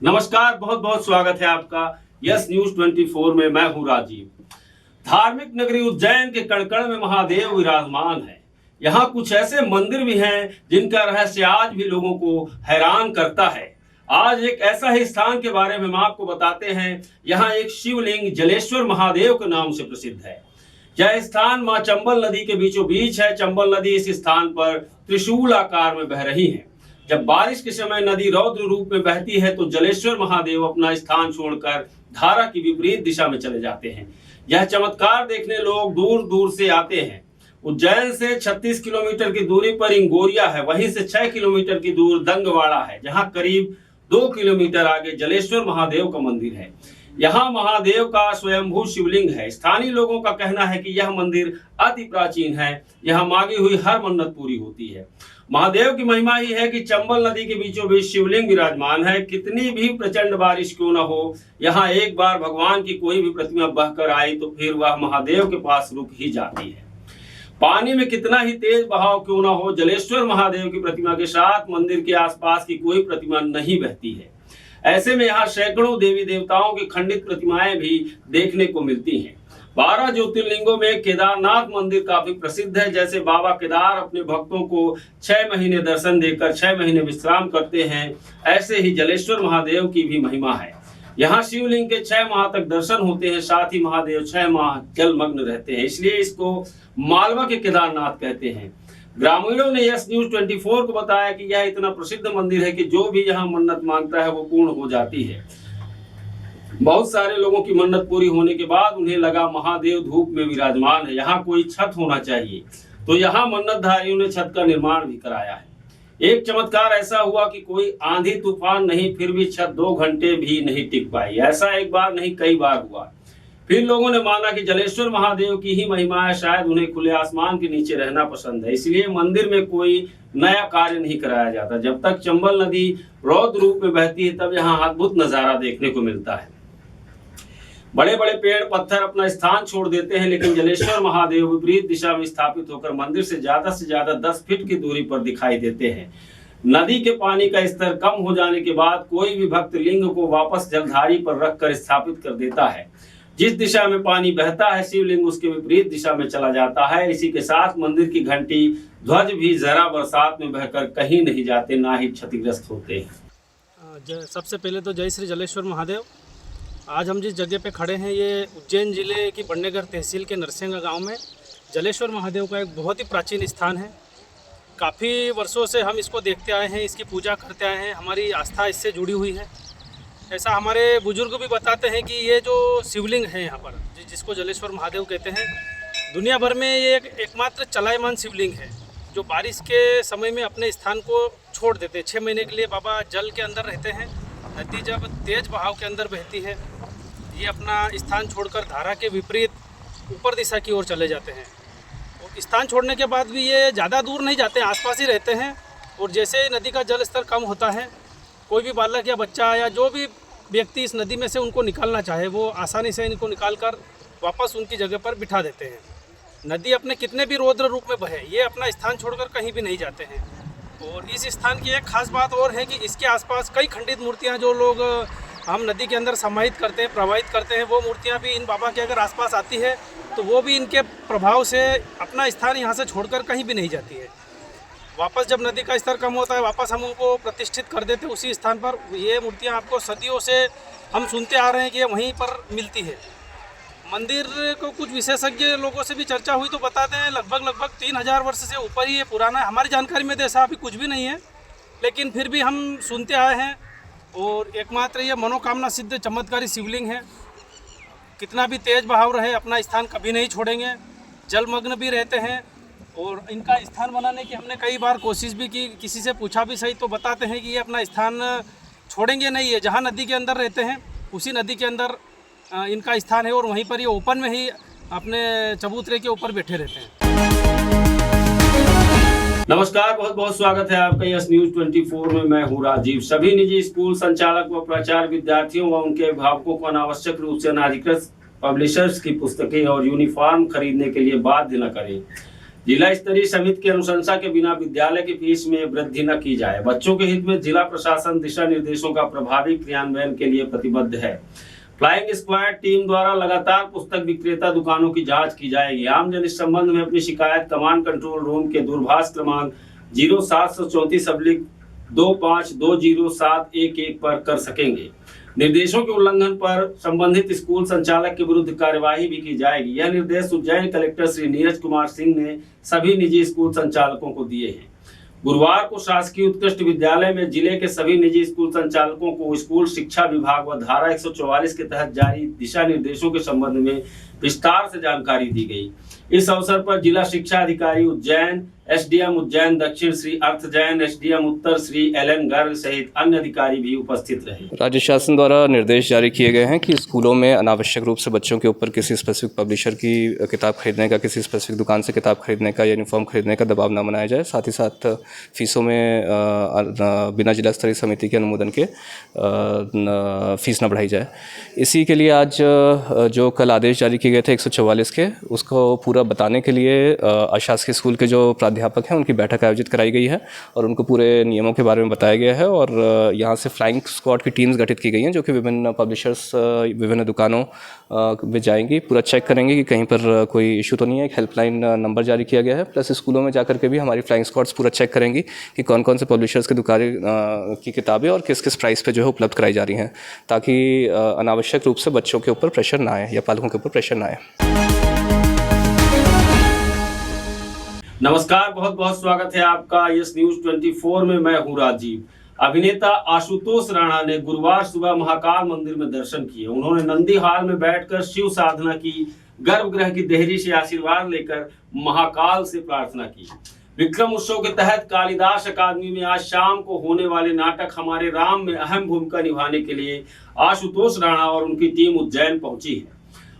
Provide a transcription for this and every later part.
नमस्कार, बहुत बहुत स्वागत है आपका यस न्यूज 24 में। मैं हूं राजीव। धार्मिक नगरी उज्जैन के कण में महादेव विराजमान है। यहाँ कुछ ऐसे मंदिर भी हैं जिनका रहस्य आज भी लोगों को हैरान करता है। आज एक ऐसा ही स्थान के बारे में हम आपको बताते हैं। यहाँ एक शिवलिंग जलेश्वर महादेव के नाम से प्रसिद्ध है। यह स्थान मां चंबल नदी के बीचों बीच है। चंबल नदी इस स्थान पर त्रिशूल आकार में बह रही है। जब बारिश के समय नदी रौद्र रूप में बहती है तो जलेश्वर महादेव अपना स्थान छोड़कर धारा की विपरीत दिशा में चले जाते हैं। यह चमत्कार देखने लोग दूर दूर से आते हैं। उज्जैन से 36 किलोमीटर की दूरी पर इंगोरिया है। वहीं से 6 किलोमीटर की दूर दंगवाड़ा है, जहां करीब 2 किलोमीटर आगे जलेश्वर महादेव का मंदिर है। यहाँ महादेव का स्वयंभू शिवलिंग है। स्थानीय लोगों का कहना है कि यह मंदिर अति प्राचीन है। यहाँ मांगी हुई हर मन्नत पूरी होती है। महादेव की महिमा ही है कि चंबल नदी के बीचों बीच शिवलिंग विराजमान है। कितनी भी प्रचंड बारिश क्यों न हो, यहाँ एक बार भगवान की कोई भी प्रतिमा बहकर आई तो फिर वह महादेव के पास रुक ही जाती है। पानी में कितना ही तेज बहाव क्यों न हो, जलेश्वर महादेव की प्रतिमा के साथ मंदिर के आसपास की कोई प्रतिमा नहीं बहती है। ऐसे में यहाँ सैकड़ों देवी देवताओं की खंडित प्रतिमाएं भी देखने को मिलती हैं। 12 ज्योतिर्लिंगों में केदारनाथ मंदिर काफी प्रसिद्ध है। जैसे बाबा केदार अपने भक्तों को 6 महीने दर्शन देकर 6 महीने विश्राम करते हैं, ऐसे ही जलेश्वर महादेव की भी महिमा है। यहाँ शिवलिंग के 6 माह तक दर्शन होते हैं। साथ ही महादेव 6 माह जलमग्न रहते हैं, इसलिए इसको मालवा के केदारनाथ कहते हैं। ग्रामीणों ने यस न्यूज 24 को बताया कि यह इतना प्रसिद्ध मंदिर है कि जो भी यहाँ मन्नत मांगता है वो पूर्ण हो जाती है। बहुत सारे लोगों की मन्नत पूरी होने के बाद उन्हें लगा महादेव धूप में विराजमान है, यहाँ कोई छत होना चाहिए, तो यहाँ मन्नतधारियों ने छत का निर्माण भी कराया है। एक चमत्कार ऐसा हुआ कि कोई आंधी तूफान नहीं, फिर भी छत 2 घंटे भी नहीं टिक पाई। ऐसा एक बार नहीं कई बार हुआ। फिर लोगों ने माना कि जलेश्वर महादेव की ही महिमा है, शायद उन्हें खुले आसमान के नीचे रहना पसंद है, इसलिए मंदिर में कोई नया कार्य नहीं कराया जाता। जब तक चंबल नदी रौद्र रूप में बहती है तब यहाँ अद्भुत नजारा देखने को मिलता है। बड़े बड़े पेड़ पत्थर अपना स्थान छोड़ देते हैं, लेकिन जलेश्वर महादेव विपरीत दिशा में स्थापित होकर मंदिर से ज्यादा 10 फीट की दूरी पर दिखाई देते हैं। नदी के पानी का स्तर कम हो जाने के बाद कोई भी भक्त लिंग को वापस जलधारी पर रखकर स्थापित कर देता है। जिस दिशा में पानी बहता है शिवलिंग उसके विपरीत दिशा में चला जाता है। इसी के साथ मंदिर की घंटी ध्वज भी जरा बरसात में बहकर कहीं नहीं जाते, ना ही क्षतिग्रस्त होते हैं। सबसे पहले तो जय श्री जलेश्वर महादेव। आज हम जिस जगह पे खड़े हैं ये उज्जैन जिले की बड़नेगर तहसील के नरसिंगा गांव में जलेश्वर महादेव का एक बहुत ही प्राचीन स्थान है। काफ़ी वर्षों से हम इसको देखते आए हैं, इसकी पूजा करते आए हैं, हमारी आस्था इससे जुड़ी हुई है। ऐसा हमारे बुजुर्ग भी बताते हैं कि ये जो शिवलिंग है यहाँ पर जिसको जलेश्वर महादेव कहते हैं, दुनिया भर में ये एकमात्र चलायमान शिवलिंग है जो बारिश के समय में अपने स्थान को छोड़ देते हैं। 6 महीने के लिए बाबा जल के अंदर रहते हैं। नदी जब तेज बहाव के अंदर बहती है ये अपना स्थान छोड़कर धारा के विपरीत ऊपर दिशा की ओर चले जाते हैं। और स्थान छोड़ने के बाद भी ये ज़्यादा दूर नहीं जाते, आसपास ही रहते हैं। और जैसे ही नदी का जल स्तर कम होता है, कोई भी बालक या बच्चा या जो भी व्यक्ति इस नदी में से उनको निकालना चाहे वो आसानी से इनको निकालकर वापस उनकी जगह पर बिठा देते हैं। नदी अपने कितने भी रौद्र रूप में बहे, ये अपना स्थान छोड़कर कहीं भी नहीं जाते हैं। और इस स्थान की एक खास बात और है कि इसके आसपास कई खंडित मूर्तियां जो लोग हम नदी के अंदर समाहित करते हैं, प्रवाहित करते हैं, वो मूर्तियां भी इन बाबा के अगर आसपास आती है तो वो भी इनके प्रभाव से अपना स्थान यहाँ से छोड़कर कहीं भी नहीं जाती है। वापस जब नदी का स्तर कम होता है वापस हम उनको प्रतिष्ठित कर देते हैं उसी स्थान पर। ये मूर्तियाँ आपको सदियों से हम सुनते आ रहे हैं कि ये वहीं पर मिलती है। मंदिर को कुछ विशेषज्ञ लोगों से भी चर्चा हुई तो बताते हैं लगभग 3000 वर्ष से ऊपर ही ये पुराना है। हमारी जानकारी में तो ऐसा अभी कुछ भी नहीं है, लेकिन फिर भी हम सुनते आए हैं। और एकमात्र ये मनोकामना सिद्ध चमत्कारी शिवलिंग है। कितना भी तेज बहाव रहे अपना स्थान कभी नहीं छोड़ेंगे, जलमग्न भी रहते हैं। और इनका स्थान बनाने की हमने कई बार कोशिश भी की, किसी से पूछा भी सही तो बताते हैं कि ये अपना स्थान छोड़ेंगे नहीं है। जहाँ नदी के अंदर रहते हैं उसी नदी के अंदर इनका स्थान है और वहीं पर ये ओपन में ही अपने चबूतरे के ऊपर बैठे रहते हैं। नमस्कार, बहुत बहुत स्वागत है आपका यस न्यूज 24 में। मैं हूं राजीव। सभी निजी स्कूल संचालक व प्राचार्य विद्यार्थियों व उनके अभिभावकों को अनावश्यक रूप से अनाधिकृत पब्लिशर्स की पुस्तकें और यूनिफॉर्म खरीदने के लिए बाध्य न करें। जिला स्तरीय समिति की अनुशंसा के बिना विद्यालय की फीस में वृद्धि न की जाए। बच्चों के हित में जिला प्रशासन दिशा निर्देशों का प्रभावी क्रियान्वयन के लिए प्रतिबद्ध है। फ्लाइंग स्क्वाड टीम द्वारा लगातार पुस्तक विक्रेता दुकानों की जांच की जाएगी। आमजन इस संबंध में अपनी शिकायत कमांड कंट्रोल रूम के दूरभाष क्रमांक 0734-2520-711 पर कर सकेंगे। निर्देशों के उल्लंघन पर संबंधित स्कूल संचालक के विरुद्ध कार्यवाही भी की जाएगी। यह निर्देश उज्जैन कलेक्टर श्री नीरज कुमार सिंह ने सभी निजी स्कूल संचालकों को दिए हैं। गुरुवार को शासकीय उत्कृष्ट विद्यालय में जिले के सभी निजी स्कूल संचालकों को स्कूल शिक्षा विभाग व धारा 144 के तहत जारी दिशा निर्देशों के संबंध में विस्तार से जानकारी दी गई। इस अवसर पर जिला शिक्षा अधिकारी उज्जैन, एसडीएम उज्जैन दक्षिण श्री अर्थ जैन, एसडीएम उत्तर श्री एलएन गर्ग सहित अन्य अधिकारी भी उपस्थित रहे। राज्य शासन द्वारा निर्देश जारी किए गए हैं कि स्कूलों में अनावश्यक रूप से बच्चों के ऊपर किसी स्पेसिफिक पब्लिशर की किताब खरीदने का, किसी स्पेसिफिक दुकान से किताब खरीदने का, यूनिफॉर्म खरीदने का दबाव न बनाया जाए। साथ ही साथ फीसों में बिना जिला स्तरीय समिति के अनुमोदन के फीस न बढ़ाई जाए। इसी के लिए आज जो कल आदेश जारी किए गए थे 144 के, उसको पूरा बताने के लिए अशासकीय स्कूल के जो प्राध्यापक हैं उनकी बैठक आयोजित कराई गई है और उनको पूरे नियमों के बारे में बताया गया है। और यहाँ से फ्लाइंग स्क्वाड की टीम्स गठित की गई हैं जो कि विभिन्न पब्लिशर्स, विभिन्न दुकानों में जाएंगी, पूरा चेक करेंगे कि कहीं पर कोई इशू तो नहीं है। एक हेल्पलाइन नंबर जारी किया गया है। प्लस स्कूलों में जाकर के भी हमारी फ्लाइंग स्क्वाड्स पूरा चेक करेंगी कि कौन कौन से पब्लिशर्स की दुकानें की किताबें और किस किस प्राइस पे जो है उपलब्ध कराई जा रही हैं, ताकि अनावश्यक रूप से बच्चों के ऊपर प्रेशर ना आए या पालकों के ऊपर प्रेशर ना आए। नमस्कार, बहुत बहुत स्वागत है आपका यस न्यूज 24 में। मैं हूं राजीव। अभिनेता आशुतोष राणा ने गुरुवार सुबह महाकाल मंदिर में दर्शन किए। उन्होंने नंदी हाल में बैठकर शिव साधना की, गर्भगृह की देहरी से आशीर्वाद लेकर महाकाल से प्रार्थना की। विक्रम उत्सव के तहत कालिदास अकादमी में आज शाम को होने वाले नाटक हमारे राम में अहम भूमिका निभाने के लिए आशुतोष राणा और उनकी टीम उज्जैन पहुंची है।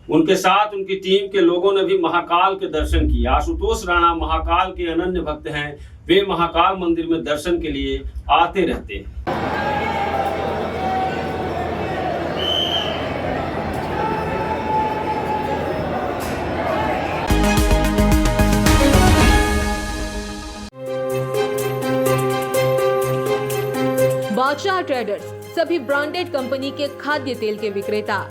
उनके साथ उनकी टीम के लोगों ने भी महाकाल के दर्शन किए। आशुतोष राणा महाकाल के अनन्य भक्त हैं। वे महाकाल मंदिर में दर्शन के लिए आते रहते हैं। बादशाह ट्रेडर्स सभी ब्रांडेड कंपनी के खाद्य तेल के विक्रेता।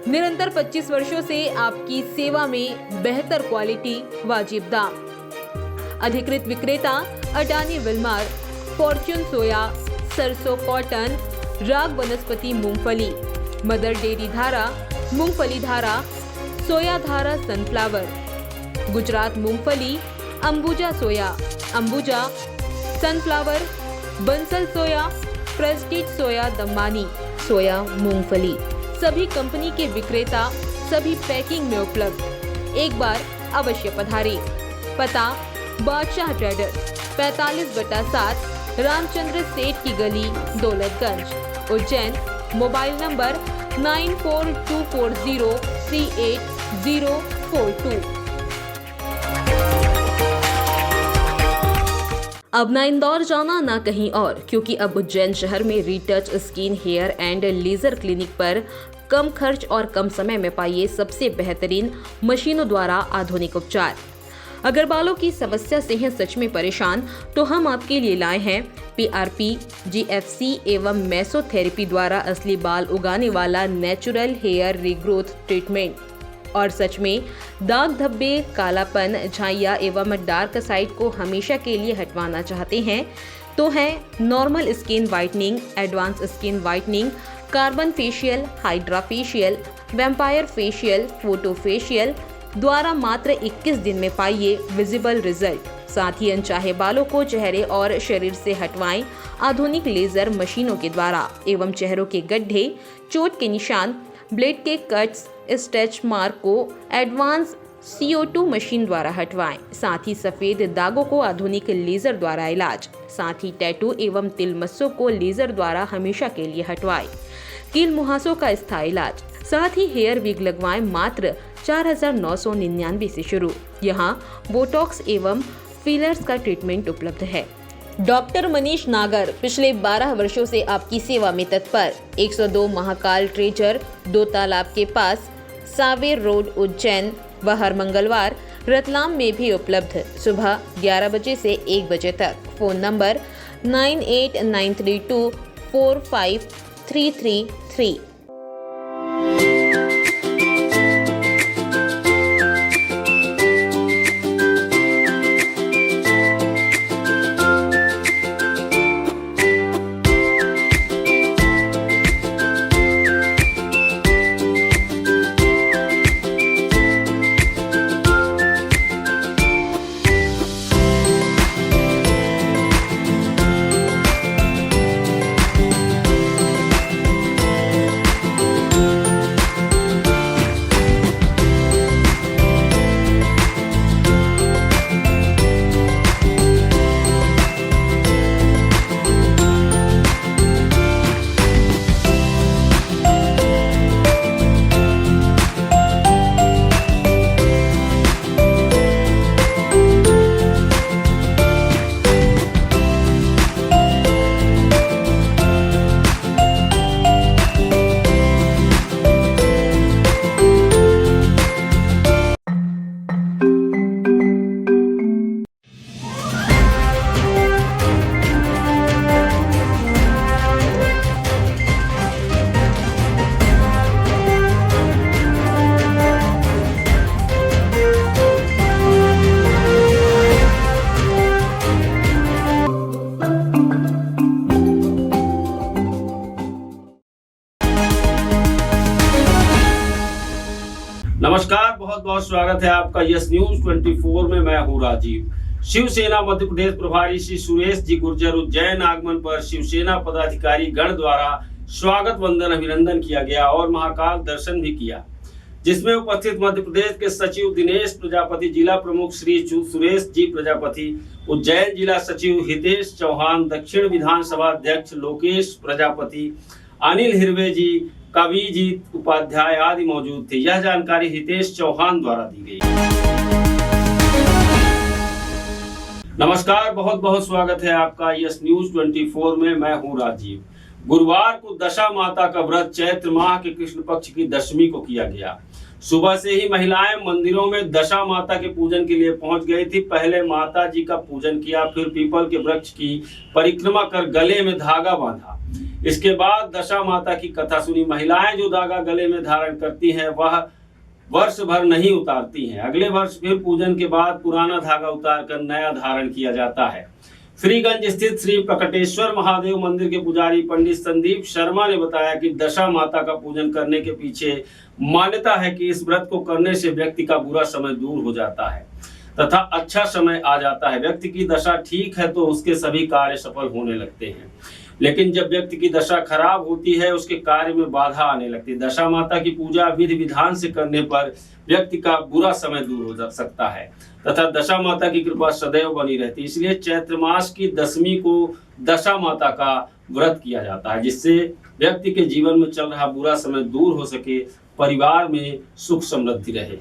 निरंतर 25 वर्षों से आपकी सेवा में बेहतर क्वालिटी, वाजिब दाम। अधिकृत विक्रेता अडानी विलमार, फॉर्च्यून सोया, सरसों कॉटन, राग वनस्पति मूंगफली, मदर डेयरी धारा, मूंगफली धारा, सोया धारा सनफ्लावर, गुजरात मूंगफली, अंबुजा सोया, अंबुजा सनफ्लावर, बंसल सोया, प्रेस्टीज सोया दमानी, सोया मूंगफली। सभी कंपनी के विक्रेता सभी पैकिंग में उपलब्ध। एक बार अवश्य पधारें। पता बादशाह ट्रेडर्स 45/7 रामचंद्र सेठ की गली, दौलतगंज, उज्जैन। Mobile number 9424038042। अब ना इंदौर जाना ना कहीं और, क्योंकि अब उज्जैन शहर में retouch skin, hair and laser clinic पर कम खर्च और कम समय में पाइए सबसे बेहतरीन मशीनों द्वारा आधुनिक उपचार। अगर बालों की समस्या से हैं सच में परेशान, तो हम आपके लिए लाए हैं PRP, GFC एवं मेसोथेरेपी द्वारा असली बाल उगाने वाला नेचुरल हेयर रीग्रोथ ट्रीटमेंट। और सच में दाग धब्बे, कालापन, झाइयाँ एवं डार्क साइड को हमेशा के लिए हटवाना चाहते हैं तो है normal skin whitening, advance skin whitening, carbon facial, hydra facial, vampire facial, photo facial द्वारा मात्र 21 दिन में पाइए विजिबल रिजल्ट। साथ ही अनचाहे बालों को चेहरे और शरीर से हटवाएं आधुनिक लेजर मशीनों के द्वारा एवं चेहरों के गड्ढे, चोट के निशान, ब्लेड के कट्स, स्ट्रेच मार्क को एडवांस CO2 मशीन द्वारा हटवाएं। साथ ही सफेद दागों को आधुनिक लेजर द्वारा इलाज। साथ ही टैटू एवं तिल मस्सों को लेजर द्वारा हमेशा के लिए हटवाएं। कील मुहासों का स्थायी इलाज। साथ ही हेयर विग लगवाएं मात्र 4999 से शुरू। यहाँ बोटॉक्स एवं फिलर्स का ट्रीटमेंट उपलब्ध है। डॉक्टर मनीष नागर पिछले 12 वर्षों से आपकी सेवा में तत्पर। 102 महाकाल ट्रेजर, 2 तालाब के पास, सावेर रोड, उज्जैन। व हर मंगलवार रतलाम में भी उपलब्ध। सुबह 11 बजे से 1 बजे तक। Phone number 9893245333। नमस्कार, बहुत बहुत स्वागत है आपका यस न्यूज 24 में। मैं हूं राजीव। शिवसेना मध्य प्रदेश प्रभारी श्री सुरेश जी गुर्जर उज्जैन आगमन पर शिवसेना पदाधिकारी गण द्वारा स्वागत वंदन अभिनंदन किया गया और महाकाल दर्शन भी किया, जिसमें उपस्थित मध्य प्रदेश के सचिव दिनेश प्रजापति, जिला प्रमुख श्री सुरेश जी प्रजापति, उज्जैन जिला सचिव हितेश चौहान, दक्षिण विधानसभा अध्यक्ष लोकेश प्रजापति, अनिल हिरवे जी, कविजीत उपाध्याय आदि मौजूद थे। यह जानकारी हितेश चौहान द्वारा दी गई। नमस्कार, बहुत बहुत स्वागत है आपका यस न्यूज 24 में। मैं हूं राजीव। गुरुवार को दशा माता का व्रत चैत्र माह के कृष्ण पक्ष की दशमी को किया गया। सुबह से ही महिलाएं मंदिरों में दशा माता के पूजन के लिए पहुंच गई थी। पहले माता जी का पूजन किया, फिर पीपल के वृक्ष की परिक्रमा कर गले में धागा बांधा। इसके बाद दशा माता की कथा सुनी। महिलाएं जो धागा गले में धारण करती हैं वह वर्ष भर नहीं उतारती हैं। अगले वर्ष फिर पूजन के बाद पुराना धागा उतारकर नया धारण किया जाता है। फ्रीगंज स्थित श्री प्रकटेश्वर महादेव मंदिर के पुजारी पंडित संदीप शर्मा ने बताया कि दशा माता का पूजन करने के पीछे मान्यता है कि इस व्रत को करने से व्यक्ति का बुरा समय दूर हो जाता है तथा अच्छा समय आ जाता है। व्यक्ति की दशा ठीक है तो उसके सभी कार्य सफल होने लगते हैं, लेकिन जब व्यक्ति की दशा खराब होती है उसके कार्य में बाधा आने लगती है। दशा माता की पूजा विधि विधान से करने पर व्यक्ति का बुरा समय दूर हो सकता है तथा दशा माता की कृपा सदैव बनी रहती है। इसलिए चैत्र मास की दशमी को दशा माता का व्रत किया जाता है, जिससे व्यक्ति के जीवन में चल रहा बुरा समय दूर हो सके, परिवार में सुख समृद्धि रहे।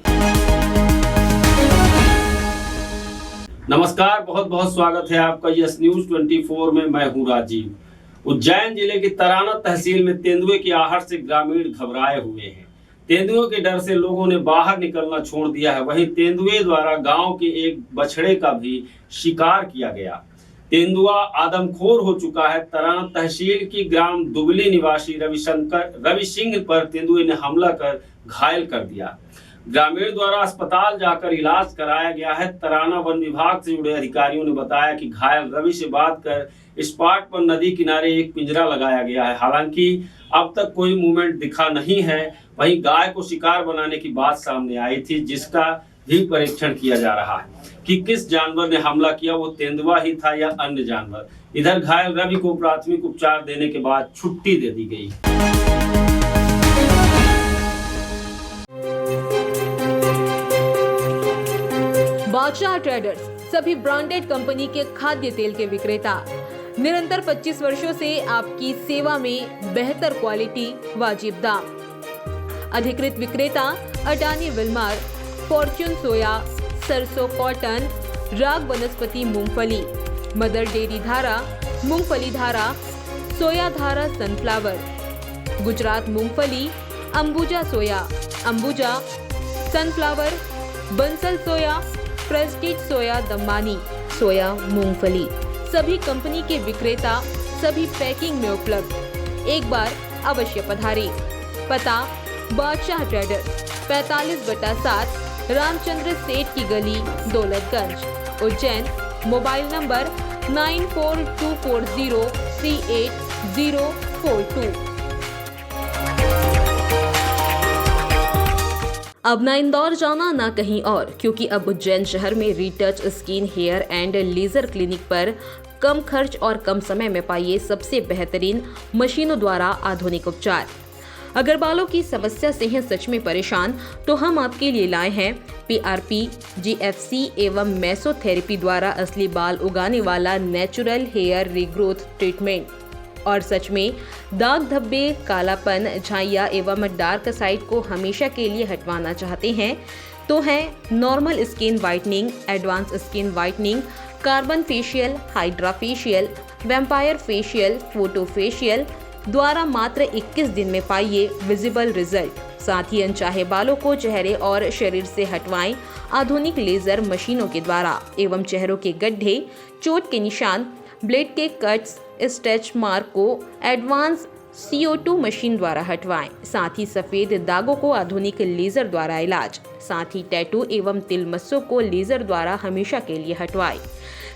नमस्कार, बहुत बहुत स्वागत है आपका यस न्यूज 24 में। मैं हूं राजीव। उज्जैन जिले की तराना तहसील में तेंदुए की आहट से ग्रामीण घबराए हुए हैं। तेंदुओं के डर से लोगों ने बाहर निकलना छोड़ दिया है। वहीं तेंदुए द्वारा गांव के एक बछड़े का भी शिकार किया गया। तेंदुआ आदमखोर हो चुका है। तराना तहसील की ग्राम दुबली निवासी रवि सिंह पर तेंदुए ने हमला कर घायल कर दिया। ग्रामीण द्वारा अस्पताल जाकर इलाज कराया गया है। तराना वन विभाग से जुड़े अधिकारियों ने बताया कि घायल रवि से बात कर स्पॉट पर नदी किनारे एक पिंजरा लगाया गया है। हालांकि अब तक कोई मूवमेंट दिखा नहीं है। वहीं गाय को शिकार बनाने की बात सामने आई थी, जिसका भी परीक्षण किया जा रहा है कि किस जानवर ने हमला किया, वो तेंदुआ ही था या अन्य जानवर। इधर घायल रवि को प्राथमिक उपचार देने के बाद छुट्टी दे दी गई। बादशाह ट्रेडर्स सभी ब्रांडेड कंपनी के खाद्य तेल के विक्रेता। निरंतर 25 वर्षों से आपकी सेवा में बेहतर क्वालिटी, वाजिब दाम। अधिकृत विक्रेता अडानी विलमार, फॉर्च्यून सोया, सरसों कॉटन, राग वनस्पति मूंगफली, मदर डेयरी धारा, मूंगफली धारा, सोया धारा सनफ्लावर, गुजरात मूंगफली, अंबुजा सोया, अंबुजा, सनफ्लावर, बंसल सोया, प्रेस्टीज सोया दमानी, सोया मूंगफली, सभी कंपनी के विक्रेता सभी पैकिंग में उपलब्ध। एक बार अवश्य पधारें। पता बादशाह ट्रेडर्स 45/7 रामचंद्र सेठ की गली, दौलतगंज, उज्जैन। Mobile number 9424038042। अब ना इंदौर जाना ना कहीं और, क्योंकि अब उज्जैन शहर में retouch skin hair and laser clinic पर कम खर्च और कम समय में पाइए सबसे बेहतरीन मशीनों द्वारा आधुनिक उपचार। अगर बालों की समस्या से हैं सच में परेशान, तो हम आपके लिए लाए हैं PRP, GFC एवं मेसोथेरेपी द्वारा असली बाल उगाने वाला नेचुरल हेयर रीग्रोथ ट्रीटमेंट। और सच में दाग धब्बे, कालापन, झाइयाँ एवं डार्क साइड को हमेशा के लिए हटवाना चाहते हैं तो है normal skin whitening, advance skin whitening, carbon facial, hydra facial, vampire facial, photo facial द्वारा मात्र 21 दिन में पाइए विजिबल रिजल्ट। साथ ही अनचाहे बालों को चेहरे और शरीर से हटवाएं आधुनिक लेजर मशीनों के द्वारा एवं चेहरों के गड्ढे, चोट के निशान, ब्लेड के कट्स, स्ट्रेच मार्क को एडवांस CO2 मशीन द्वारा हटवाएं। साथ ही सफेद दागों को आधुनिक लेजर द्वारा इलाज। साथ ही टैटू एवं तिल मस्सों को लेजर द्वारा हमेशा के लिए हटवाएं।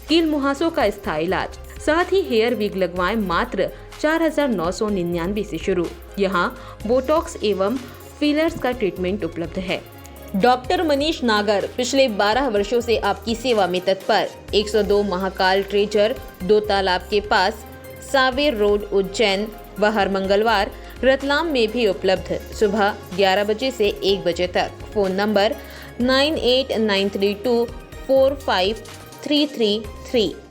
कील मुहासों का स्थायी इलाज। साथ ही हेयर विग लगवाएं मात्र 4,999 से शुरू। यहाँ बोटॉक्स एवं फिलर्स का ट्रीटमेंट उपलब्ध है। डॉक्टर मनीष नागर पिछले 12 वर्षों से आपकी सेवा में तत्पर। 102 महाकाल ट्रेजर, 2 तालाब के पास, सावेर रोड, उज्जैन व हर मंगलवार रतलाम में भी उपलब्ध। सुबह 11 बजे से 1 बजे तक। Phone number 9893245333।